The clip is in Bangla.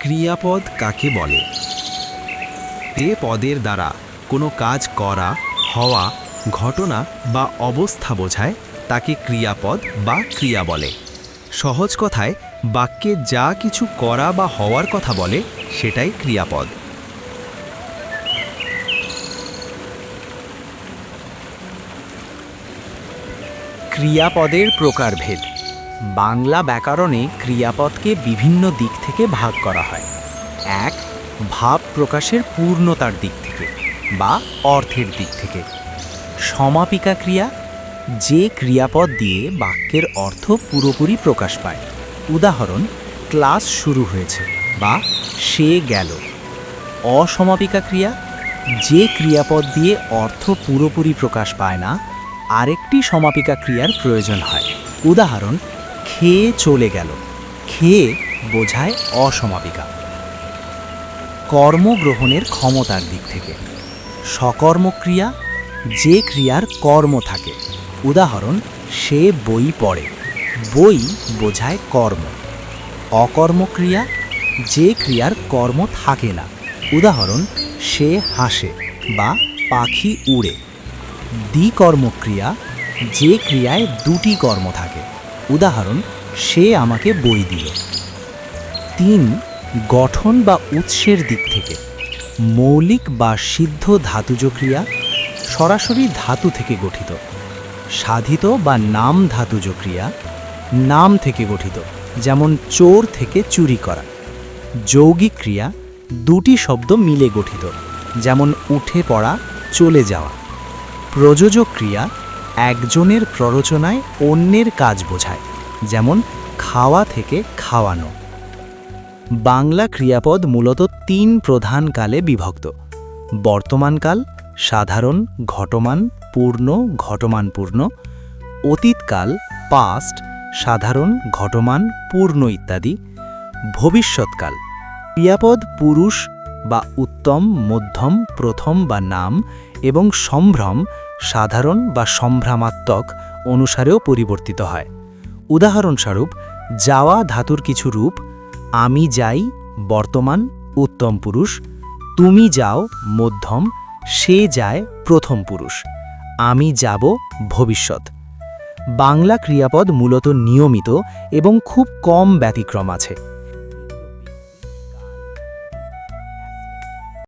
ক্রিয়াপদ কাকে বলে? যে পদের দ্বারা কোনো কাজ করা, হওয়া, ঘটনা বা অবস্থা বোঝায় তাকে ক্রিয়াপদ বা ক্রিয়া বলে। সহজ কথায় বাক্যে যা কিছু করা বা হওয়ার কথা বলে সেটাই ক্রিয়াপদ। ক্রিয়াপদের প্রকারভেদ। বাংলা ব্যাকরণে ক্রিয়াপদকে বিভিন্ন দিক থেকে ভাগ করা হয়। ১. ভাব প্রকাশের পূর্ণতার দিক থেকে বা অর্থের দিক থেকে। সমাপিকা ক্রিয়া, যে ক্রিয়াপদ দিয়ে বাক্যের অর্থ পুরোপুরি প্রকাশ পায়। উদাহরণ, ক্লাস শুরু হয়েছে বা সে গেল। অসমাপিকা ক্রিয়া, যে ক্রিয়াপদ দিয়ে অর্থ পুরোপুরি প্রকাশ পায় না, আরেকটি সমাপিকা ক্রিয়ার প্রয়োজন হয়। উদাহরণ, খেয়ে চলে গেল। খেয়ে বোঝায় অসমাপিকা। কর্মগ্রহণের ক্ষমতার দিক থেকে। সকর্মক্রিয়া, যে ক্রিয়ার কর্ম থাকে। উদাহরণ, সে বই পড়ে। বই বোঝায় কর্ম। অকর্মক্রিয়া, যে ক্রিয়ার কর্ম থাকে না। উদাহরণ, সে হাসে বা পাখি উড়ে। দ্বিকর্মক্রিয়া, যে ক্রিয়ায় দুটি কর্ম থাকে। উদাহরণ, সে আমাকে বই দিল। ৩. গঠন বা উৎসের দিক থেকে। মৌলিক বা সিদ্ধ ধাতুজ ক্রিয়া, সরাসরি ধাতু থেকে গঠিত। সাধিত বা নাম ধাতুজ ক্রিয়া, নাম থেকে গঠিত, যেমন চোর থেকে চুরি করা। যৌগিক ক্রিয়া, দুটি শব্দ মিলে গঠিত, যেমন উঠে পড়া, চলে যাওয়া। প্রযোজক ক্রিয়া, একজনের প্ররোচনায় অন্যের কাজ বোঝায়, যেমন খাওয়া থেকে খাওয়ানো। বাংলা ক্রিয়াপদ মূলত ৩ প্রধান কালে বিভক্ত: বর্তমানকাল, সাধারণ, ঘটমান, পূর্ণ, ঘটমানপূর্ণ; অতীতকাল, পাস্ট, সাধারণ, ঘটমান, পূর্ণ ইত্যাদি; ভবিষ্যৎকাল। ক্রিয়াপদ পুরুষ বা উত্তম, মধ্যম, প্রথম বা নাম এবং সম্ভ্রম, সাধারণ বা সম্ভ্রামাত্মক অনুসারেও পরিবর্তিত হয়। উদাহরণস্বরূপ, যাওয়া ধাতুর কিছু রূপ: আমি যাই বর্তমান, উত্তম পুরুষ; তুমি যাও মধ্যম, সে যায় প্রথম পুরুষ; আমি যাব ভবিষ্যৎ। বাংলা ক্রিয়াপদ মূলত নিয়মিত এবং খুব কম ব্যতিক্রম আছে।